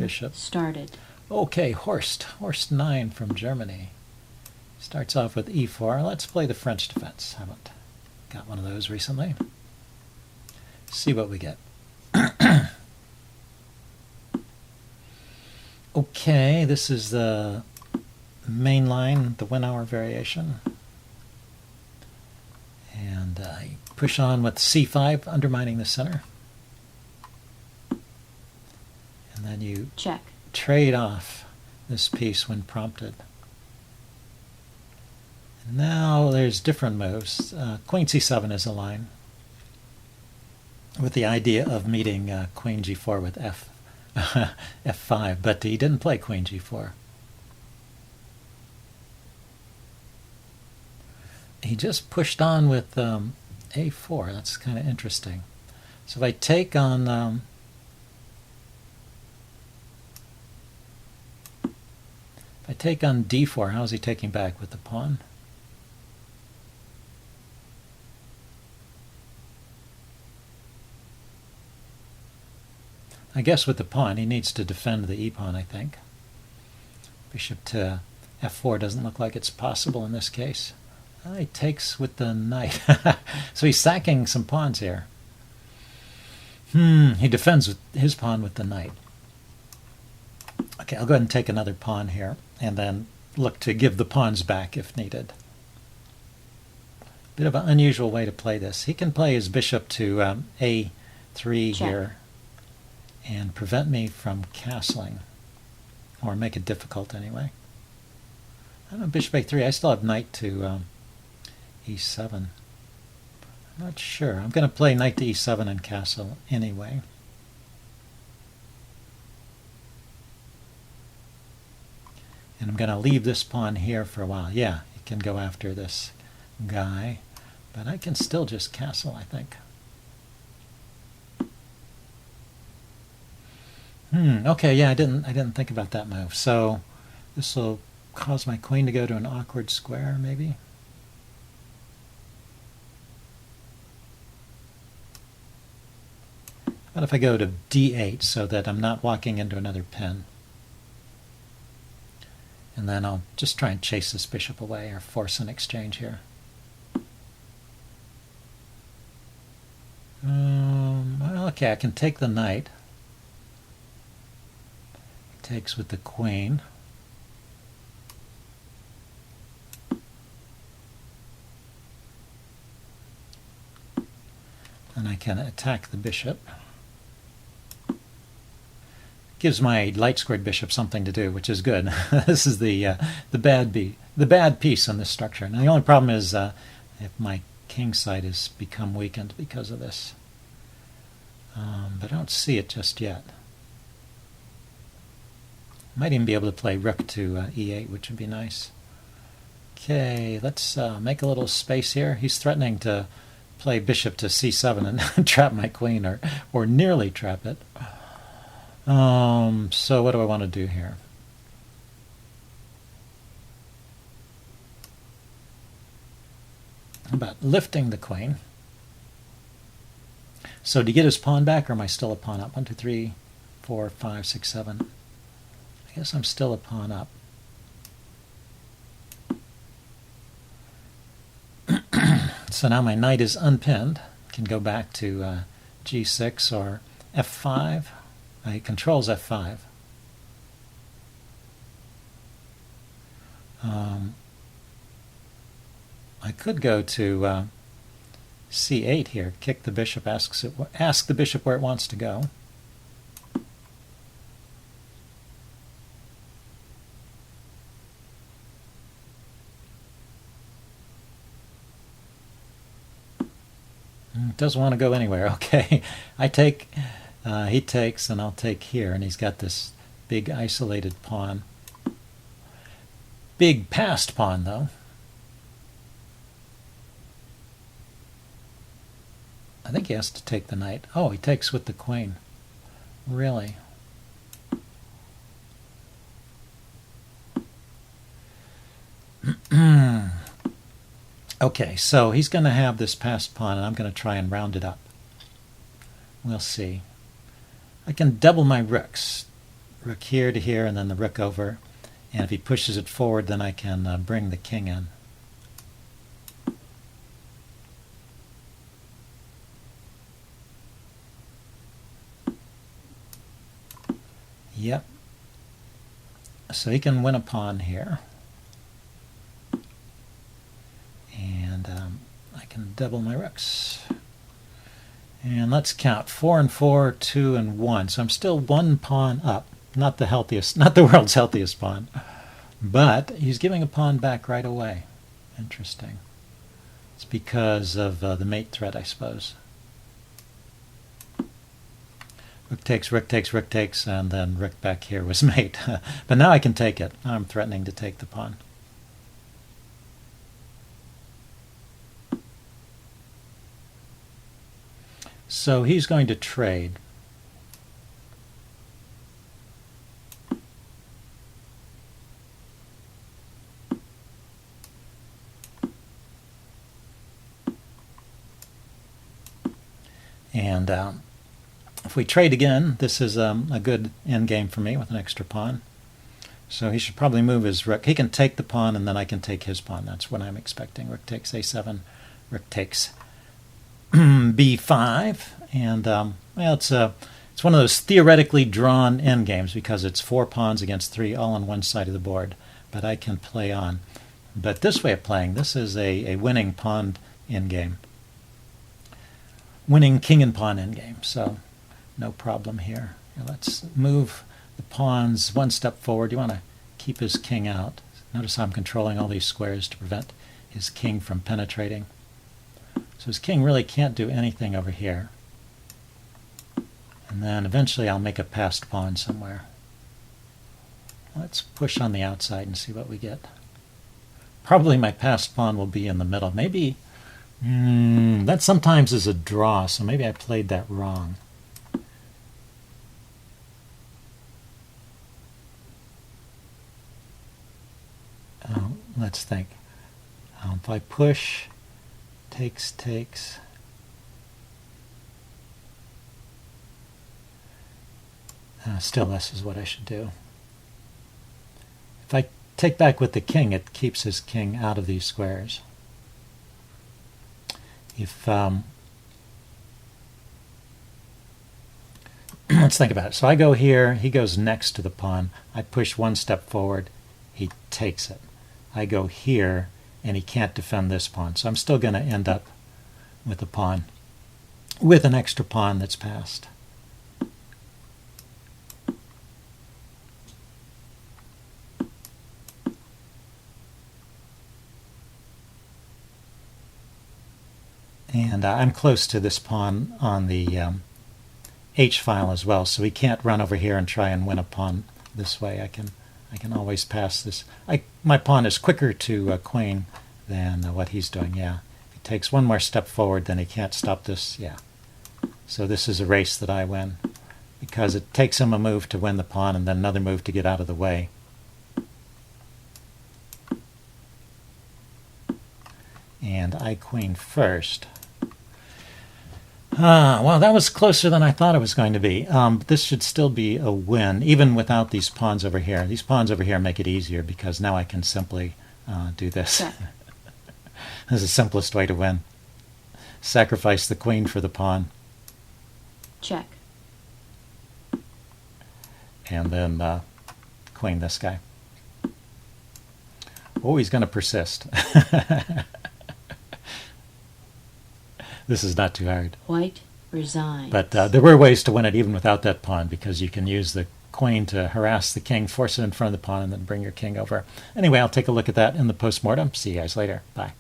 bishop. Started. Okay, Horst 9 from Germany. Starts off with e4. Let's play the French defense. Haven't got one of those recently. See what we get. Okay, this is the main line, the Winawer variation. And I push on with c5, undermining the center. And then you Check. Trade off this piece when prompted. And now there's different moves. Queen c7 is a line, with the idea of meeting queen g4 with f5, but he didn't play queen g4. He just pushed on with a4. That's kind of interesting. So if I take on d4, how is he taking back with the pawn? I guess with the pawn, he needs to defend the e-pawn, I think. Bishop to f4 doesn't look like it's possible in this case. He takes with the knight. So he's sacking some pawns here. He defends with his pawn with the knight. Okay, I'll go ahead and take another pawn here, and then look to give the pawns back if needed. Bit of an unusual way to play this. He can play his bishop to a3 here and prevent me from castling, or make it difficult anyway. I don't know, bishop a3. I still have knight to e7. I'm not sure. I'm going to play knight to e7 and castle anyway. And I'm going to leave this pawn here for a while. Yeah, he can go after this guy, but I can still just castle, I think. Okay, yeah, I didn't think about that move. So this will cause my queen to go to an awkward square, maybe. What if I go to d8 so that I'm not walking into another pin? And then I'll just try and chase this bishop away or force an exchange here. Well, okay, I can take the knight. He takes with the queen. And I can attack the bishop. Gives my light-squared bishop something to do, which is good. This is the bad piece in this structure. Now the only problem is if my king side has become weakened because of this, but I don't see it just yet. Might even be able to play rook to e8, which would be nice. Okay, let's make a little space here. He's threatening to play bishop to c7 and trap my queen, or nearly trap it. So what do I want to do here? How about lifting the queen? So to get his pawn back, or am I still a pawn up? 1, 2, 3, 4, 5, 6, 7. I guess I'm still a pawn up. So now my knight is unpinned. Can go back to g6 or f5. He controls f5. I could go to c8 here. Kick the bishop. Ask the bishop where it wants to go. Doesn't want to go anywhere. Okay, I take. He takes, and I'll take here, and he's got this big isolated pawn. Big passed pawn, though. I think he has to take the knight. Oh, he takes with the queen. Really? Okay, so he's going to have this passed pawn, and I'm going to try and round it up. We'll see. I can double my rooks. rook here to here, and then the rook over. And if he pushes it forward, then I can bring the king in. Yep. So he can win a pawn here. And I can double my rooks. And let's count. 4 and 4, 2 and 1. So I'm still one pawn up. Not the healthiest, not the world's healthiest pawn. But he's giving a pawn back right away. Interesting. It's because of the mate threat, I suppose. Rook takes, rook takes, rook takes, and then rook back here was mate. But now I can take it. Now I'm threatening to take the pawn. So he's going to trade. And if we trade again, this is a good endgame for me with an extra pawn. So he should probably move his rook. He can take the pawn, and then I can take his pawn. That's what I'm expecting. Rook takes a7, rook takes b5, and well, it's one of those theoretically drawn endgames because it's 4 pawns against 3, all on one side of the board. But I can play on. But this way of playing, this is a winning pawn endgame. Winning king and pawn endgame, so no problem here. Let's move the pawns one step forward. You want to keep his king out. Notice how I'm controlling all these squares to prevent his king from penetrating. So his king really can't do anything over here. And then eventually I'll make a passed pawn somewhere. Let's push on the outside and see what we get. Probably my passed pawn will be in the middle. Maybe that sometimes is a draw, so maybe I played that wrong. Let's think. If I push, takes, still this is what I should do. If I take back with the king, it keeps his king out of these squares. If let's think about it. So I go here, he goes next to the pawn. I push one step forward, he takes it. I go here, and he can't defend this pawn. So I'm still going to end up with a pawn, with an extra pawn that's passed. And I'm close to this pawn on the H file as well, so he can't run over here and try and win a pawn this way. I can always pass this. My pawn is quicker to queen than what he's doing. Yeah, if he takes one more step forward, then he can't stop this. Yeah, so this is a race that I win because it takes him a move to win the pawn and then another move to get out of the way. And I queen first. Well, that was closer than I thought it was going to be. But this should still be a win, even without these pawns over here. These pawns over here make it easier because now I can simply do this. Yeah. This is the simplest way to win. Sacrifice the queen for the pawn. Check. And then queen this guy. Oh, he's going to persist. This is not too hard. White resigns. But there were ways to win it even without that pawn, because you can use the queen to harass the king, force it in front of the pawn, and then bring your king over. Anyway, I'll take a look at that in the postmortem. See you guys later. Bye.